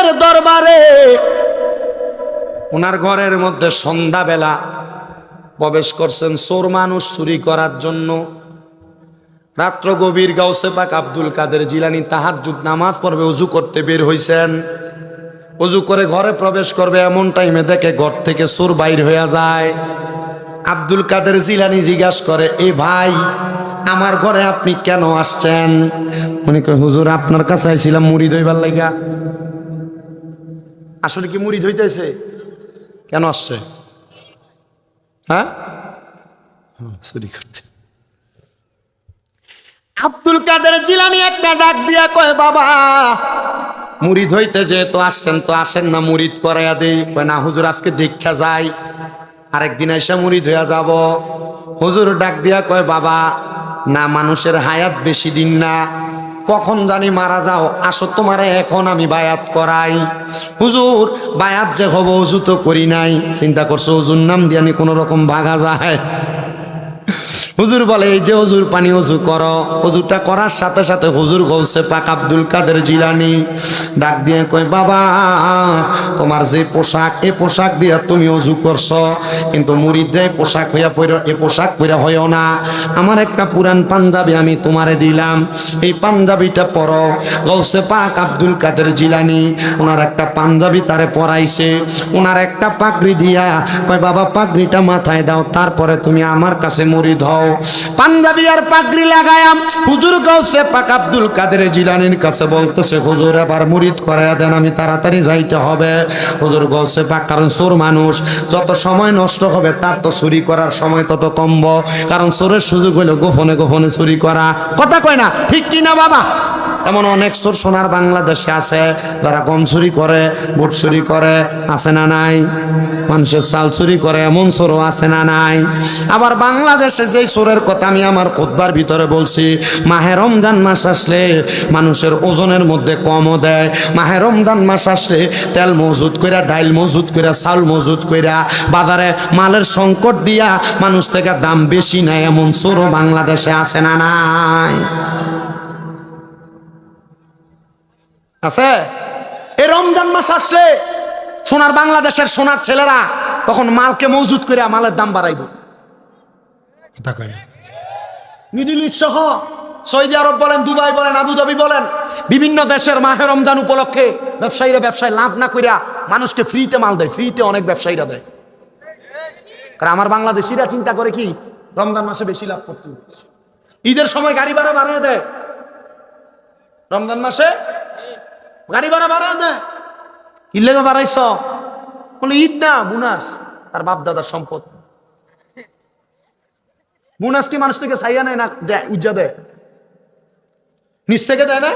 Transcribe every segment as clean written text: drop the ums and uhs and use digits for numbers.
নবীর দরবারে ওনার ঘরের মধ্যে সন্ধ্যাবেলা প্রবেশ করছেন চোর মানুষ চুরি করার জন্য। রাত্র গভীর, গাউসে পাক আব্দুল কাদের জিলানী তাহাজ্জুদ নামাজ পড়বে, ওযু করতে বের হইছেন। ওযু করে ঘরে প্রবেশ করবে, এমন টাইমে দেখে ঘর থেকে চোর বাইর হইয়া যায়। আব্দুল কাদের জিলানী জিজ্ঞাসা করে, এ ভাই, আমার ঘরে আপনি কেন আসছেন? উনি কয়, হুজুর আপনার কাছে আইছিলাম মুরিদ হইবার লাগা। আসলে কি মুরিদ হইতেছে? কেন আসছে? হ্যাঁ, চুরি করতে। আব্দুল কাদের জিলানী একটা ডাক দিয়া কয়, বাবা মুরিদ হইতে যেহেতু আসছেন তো আসেন না, মুরিদ করাইয়া দেই। কয়, না হুজুর আজকে দীক্ষা যাই, আরেকদিন এসে মুরিদ হইয়া যাব। হুজুর ডাক দিয়া কয়, বাবা না, মানুষের হায়াত বেশি দিন না, কখন জানি মারা যাও, আসো তোমারে এখন আমি বায়াত করাই। হুজুর বায়াত যে হব, ওযু তো করি নাই, চিন্তা করছো ওযুর নাম দিয়ে আমি কোনো রকম ভাগা যায়? হুজুর বলে, এই যে হুজুর পানি ওযু করো। ওযুটা করার সাথে সাথে হুজুর গৌসে পাক আব্দুল কাদের জিলানী ডাক দিয়ে কয়, বাবা তোমার যে পোশাক, এই পোশাক দিয়ে তুমি ওযু করছো, কিন্তু মুরিদরা এই পোশাক হইয়া পড়ো, এই পোশাক পরে হইও না। আমার একটা পুরান পাঞ্জাবি আমি তোমারে দিলাম, এই পাঞ্জাবিটা পরো। গৌসে পাক আব্দুল কাদের জিলানী ওনার একটা পাঞ্জাবি তারে পরাইছে, ওনার একটা পাগড়ি দিয়া কয়, বাবা পাগড়িটা মাথায় দাও, তারপরে তুমি আমার কাছে মুরিদ হও। পাঞ্জাবি আর পাগড়ি লাগায়াম হুজুর গৌসে পাক আব্দুল কাদের জিলানীর কাছে বলতেছে, হুজুর এবার মুরিদ করাইয়া দেন, আমি তাড়াতাড়ি যাইতে হবে। হুজুর গৌসে পাক, কারণ চোর মানুষ, যত সময় নষ্ট হবে তার তো চুরি করার সময় তত কমব, কারণ চোরের সুযোগ হইল গোপনে গোপনে চুরি করা। কথা কয় না, ঠিক কিনা বাবা? এমন অনেক চোর সোনার বাংলাদেশে আছে যারা গম চুরি করে, বুট চুরি করে, আছে না নাই? মানুষের চাল চুরি করে, এমন চোরও আছে না নাই? আবার বাংলাদেশে যেই চোরের কথা আমি আমার খুতবার ভিতরে বলছি, মাহে রমজান মাস আসলে মানুষের ওজনের মধ্যে কমও দেয়। মাহে রমজান মাস আসলে তেল মজুদ কইরা, ডাইল মজুদ কইরা, চাল মজুদ কইরা, বাজারে মালের সংকট দিয়া মানুষ থেকে দাম বেশি নেয়, এমন চোরও বাংলাদেশে আছে না নাই? আছে। এই রমজান মাস আসলে সোনার বাংলাদেশের সোনার ছেলেরা তখন মালকে মজুদ করে মালের দাম বাড়াইব। মিডল ইস্ট সহ সৌদি আরব বলেন, দুবাই বলেন, আবুধাবি বলেন, বিভিন্ন দেশের মাহে রমজান উপলক্ষে ব্যবসায়ীরা ব্যবসায় লাভ না কইরা মানুষকে ফ্রিতে মাল দেয়, ফ্রিতে অনেক ব্যবসায়ীরা দেয়। কারণ আমার বাংলাদেশিরা চিন্তা করে কি, রমজান মাসে বেশি লাভ করতে, ঈদের সময় গাড়ি ভাড়া বাড়িয়ে দেয়, রমজান মাসে গাড়ি ভাড়া বাড়া দেয়। কি লেগে বাড়াইছ? বলে ঈদ না, বোনাস, তার বাপ দাদার সম্পদ। বোনাস কি মানুষ থেকে চাইয়া নেয় না, দেয়, উজ্জা দেয়, নিচ থেকে দেয় না?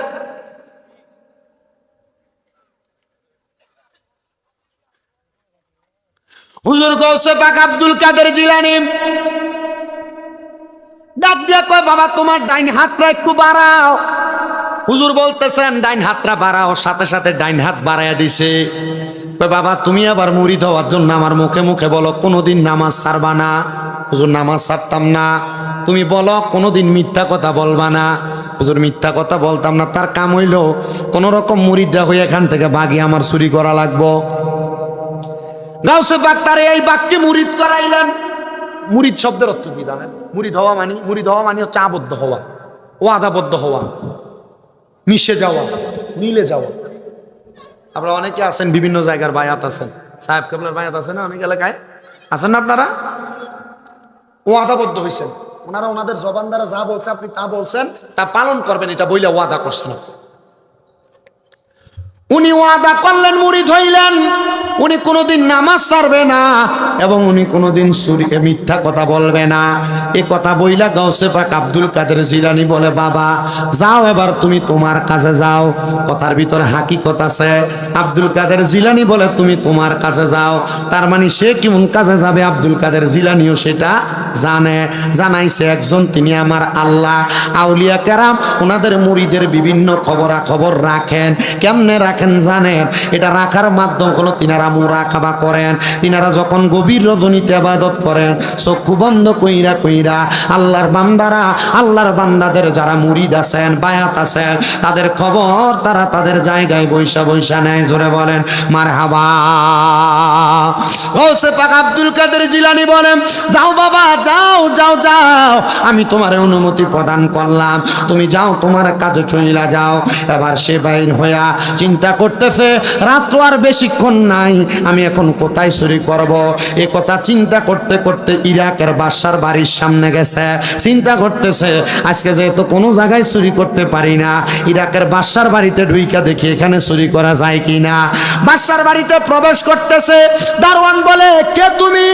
হুজুর গৌসে পাক আব্দুল কাদের জিলানী ডাক দিয়া কয়, বাবা তোমার ডাইন হাতটা একটু বাড়াও। হুজুর বলতেছেন ডাইন হাতটা বাড়াও, সাথে সাথে ডাইন হাত বাড়াইয়া দিছে। বাবা তুমি আবার মুরিদ হওয়ার জন্য আমার মুখে মুখে বলো কোনোদিন নামাজ ছাড়বা না। হুজুর নামাজ ছাড়তাম না। তুমি বলো কোনোদিন মিথ্যা কথা বলবা না। হুজুর মিথ্যা কথা বলতাম না। তার কাম হইল কোন রকম মুরিদরা হয়ে এখান থেকে বাগি আমার চুরি করা লাগবো। গাউসে পাক তারে এই বাক্যে মুরিদ করাইলেন। মুরিদ শব্দের অর্থ কি জানেন? মুরিদ হওয়া মানে হচ্ছে আবদ্ধ হওয়া, ওয়াদাবদ্ধ হওয়া, মিশে যাওয়া, মিলে যাওয়া। আপনারা অনেকে আছেন, বিভিন্ন জায়গার বায়াত আছেন, সাহেব কেবলার বায়াত আছে না, অনেক এলাকায় আছেন না আপনারা, ওয়াদাবদ্ধ হয়েছেন। ওনারা ওনাদের জবান দ্বারা যা বলছে আপনি তা বলছেন, তা পালন করবেন, এটা বইলে ওয়াদা করছেন। উনি ওয়াদা করলেন, মুরিদ হইলেন। উনি কোনোদিন নামাজ ছাড়বে না এবং উনি কোনোদিন মিথ্যা কথা বলবে না। এ কথা বইলা গাউসে পাক আব্দুল কাদের জিলানী বলে, বাবা যাও এবার তুমি তোমার কাছে যাও। কথার ভিতরে হাকিকত আছে। আব্দুল কাদের জিলানী বলে তুমি তোমার কাছে যাও, তার মানে সে কেমন কাজে যাবে আব্দুল কাদের জিলানীও সেটা জানে, জানাইছে একজন, তিনি আমার আল্লাহ। আউলিয়া কেরাম ওনাদের মুরিদের বিভিন্ন খবরাখবর রাখেন। কেমনে রাখেন জানেন? এটা রাখার মাধ্যম হলো তিনারা মুরাকাবা করেন। তিনারা যখন গভীর রজনীতে ইবাদত করেন, চক্ষু বন্ধ কইরা কইরা আল্লাহর বান্দারা, আল্লাহর বান্দাদের যারা মুরিদ আছেন, বায়াত আছেন, তাদের খবর তারা তাদের জায়গায় বৈশা বৈশা নেয়। জোরে বলেন মারহাবা। গৌসে পাক আব্দুল কাদের জিলানী বলেন, যাও বাবা যাও যাও যাও, আমি তোমার অনুমতি প্রদান করলাম, তুমি যাও, তোমার কাজে চইলা যাও। এবার সে বাইর হইয়া চিন্তা করতেছে, রাত্র আর বেশিক্ষণ নাই, আমি এখন কোথায় চুরি করব? এ কথা চিন্তা করতে করতে ইরাকের বাদশার বাড়ির সামনে গেছে। চিন্তা করতেছে, আজকে যেহেতু কোনো জায়গায় চুরি করতে পারি না, ইরাকের বাদশার বাড়িতে ঢুইকা দেখি এখানে চুরি করা যায় কিনা। বাদশার বাড়িতে প্রবেশ করতেছে, দারোয়ান বলে, কে তুমি?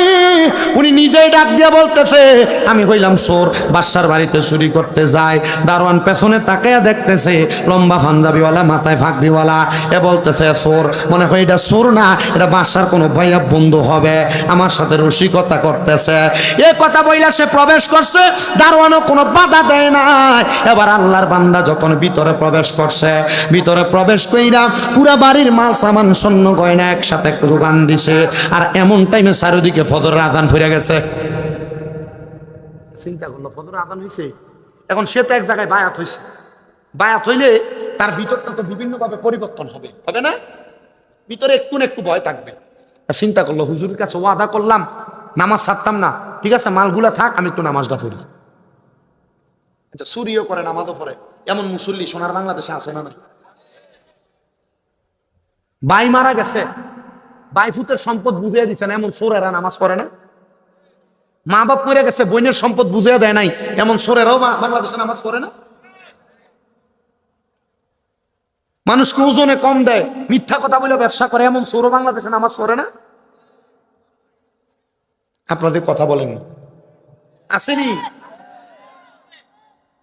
উনি নিজেই ডাক দিয়ে বলতেছে, আমি হইলাম চোর, বাদশার বাড়িতে চুরি করতে যায়। দারোয়ান পেছনে তাকাইয়া দেখতেছে, লম্বা পাঞ্জাবিওয়ালা, মাথায় ফাঁকড়িওয়ালা। এ বলতেছে চোর, মনে হয় এটা চোর না, এটা বাদশার কোনো ভাইয়া বন্ধু হবে, আমার সাথে রসিকতা করতেছে। এ কথা বইলা সে প্রবেশ করছে, দারোয়ানও কোনো বাধা দেয় না। এবার আল্লাহর বান্দা যখন ভিতরে প্রবেশ করছে, ভিতরে প্রবেশ কইরা পুরা বাড়ির মাল সামান স্বর্ণ গয়না একসাথে যোগান দিছে। আর এমন টাইমে চারিদিকে ফজরের আজান ফিরে গেছে। চিন্তা করলো, ফজরের আজান হয়েছে, এখন সে তো এক জায়গায় বায়াত হয়েছে। বায়াত হইলে তার ভিতরটা তো বিভিন্নভাবে পরিবর্তন হবে, হবে না? ভিতরে একটু না একটু ভয় থাকবে। চিন্তা করলো, হুজুরের কাছে ওয়াদা করলাম নামাজ ছাড়তাম না, ঠিক আছে মালগুলা থাক, আমি একটু নামাজটা পড়ি। আচ্ছা, চুরিও করে নামাজও পড়ে, এমন মুসল্লি সোনার বাংলাদেশে আছে না? বাই মারা গেছে, বাই ফুতের সম্পদ বুঝিয়ে দিচ্ছে না, এমন চোরেরা নামাজ পড়ে না? মা বাপ মরে গেছে, বোনের সম্পদ বুঝিয়ে দেয় নাই, এমন চোরেরাও বাংলাদেশে নামাজ পড়ে না? মানুষকে ওজনে কম দেয়, মিথ্যা কথা বলে ব্যবসা করে, এমন চোরও বাংলাদেশে নামাজ পড়ে না? আপনাদের কথা বলেন না, আসেনি?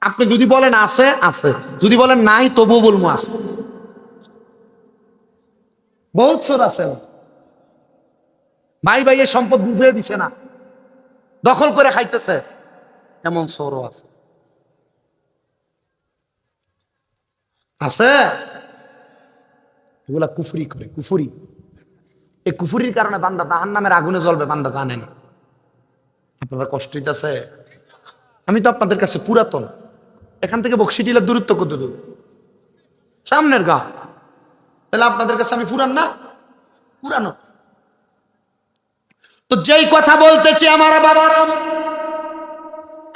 আপনি যদি বলেন আছে আছে, যদি বলেন নাই তবুও বলবো আছে। বহুত চোর আছেন, ভাই ভাইয়ের সম্পদ বুঝিয়ে দিছে না, দখল করে খাইতেছে, এমন চোরও আছে। আছে এগুলা কুফরি করে, কুফরি। এই কুফরির কারণে বান্দা জাহান্নামের আগুনে জ্বলবে, বান্দা জানে না। আপনারা কষ্ট হইতেছে? আমি তো আপনাদের কাছে পুরাতন, এখান থেকে বক্সিটিলার দূরত্ব কত দূর? সামনের গা। তাহলে আপনাদের কাছে আমি পুরান না? পুরানো। তো যেই কথা বলতেছি আমার বাবারা,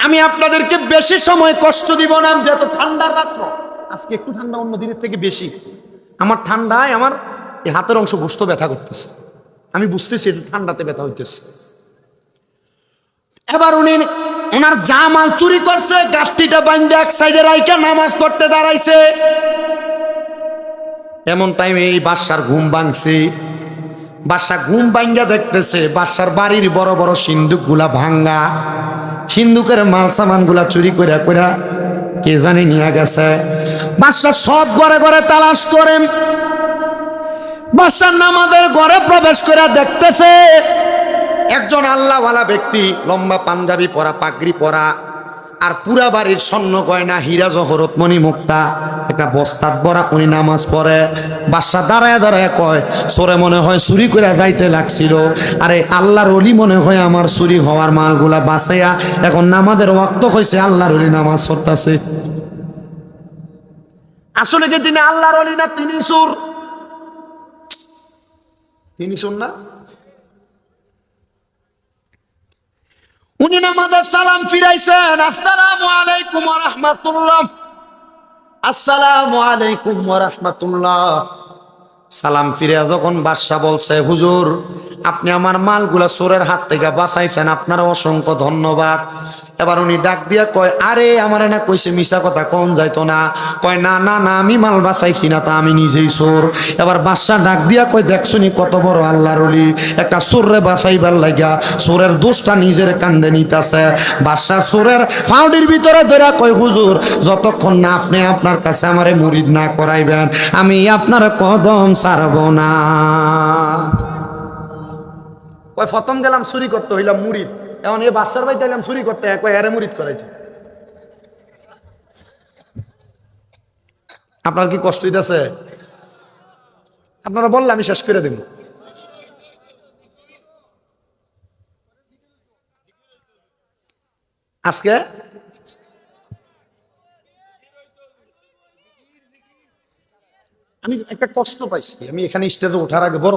আমি আপনাদেরকে বেশি সময় কষ্ট দিব না, যেহেতু ঠান্ডার রাত্র, আজকে একটু ঠান্ডা অন্য দিনের থেকে বেশি। আমার ঠান্ডায় আমার এই হাতের অংশ গোস্ত ব্যথা করতেছে, আমি বুঝতেছি একটু ঠান্ডাতে ব্যথা হইতেছে। এবার উনি ওনার জামাল চুরি করছে, গাছটিটা বান্ধে এক সাইডে রাইখা নামাজ পড়তে দাঁড়াইছে। এমন টাইমে এই বাদশার ঘুম ভাঙছে। বাদশা ঘুম ভাঙ্গা দেখতেছে বাদশার বাড়ির বড় বড় সিন্দুক গুলা ভাঙ্গা, সিন্দুকের মাল সামান গুলা চুরি করে করে কে জানি নিয়ে গেছে। বাদশা সব ঘরে ঘরে তালাশ করে, বাদশার নামাজের ঘরে প্রবেশ করে দেখতেছে একজন আল্লাহওয়ালা ব্যক্তি, লম্বা পাঞ্জাবি পরা, পাগড়ি পরা, আর পুরা বাড়ির স্বর্ণ গয়না, হীরা জহরত মণি মুক্তা একটা বস্তাত ভরা, উনি নামাজ পড়ে। বাদশা দাঁড়ায় দাঁড়ায় কয়, চোরে মনে হয় চুরি করে যাইতে লাগছিল, আরে আল্লাহর ওলি মনে হয় আমার চুরি হওয়ার মালগুলা বাঁচাইয়া এখন নামাজের ওয়াক্ত হয়েছে, আল্লাহর ওলি নামাজ পড়তেছে। আসলে কি তিনি আল্লাহর ওলি না তিনি চোর? তিনি চোর না? উনি নামাজের সালাম ফিরাইছেন, আসসালামু আলাইকুম ওয়া রাহমাতুল্লাহ, আসসালামু আলাইকুম ওয়া রাহমাতুল্লাহ। সালাম ফিরে যখন বাদশা বলছে, হুজুর আপনি আমার মালগুলা চোরের হাত থেকে বাঁচাইছেন, আপনার অসংখ্য ধন্যবাদ। এবার উনি ডাক দিয়া কয়, আরে আমার না কইছে মিশা কথা কোন যাইতো না। কয় না না না, আমি মাল বাঁচাইছি না, তা আমি নিজেই চোর। এবার বাদশা ডাক দিয়া কয়, দেখছনি কত বড় আল্লাহর ওলি, একটা চোররে বাঁচাইবার লাগা চোরের দোষটা নিজের কান্দে নিতেছে। বাদশা চোরের ফাউডির ভিতরে ধরে কয়, হুজুর যতক্ষণ না আপনি আপনার কাছে আমারে মুরিদ না করাইবেন, আমি আপনার কদম ছাড়ব না। কয় প্রথম গেলাম চুরি করতে, হইলাম মুরিদ, এখন এই বাচ্চার বাড়িতে এলাম চুরি করতে কয় এরে মুরিদ করাইতে। আপনার কি কষ্ট হইতেছে? আপনারা বললে আমি শেষ করে দেব। আজকে আমি একটা কষ্ট পাইছি, আমি এখানে স্টেজে ওঠার আগে বড়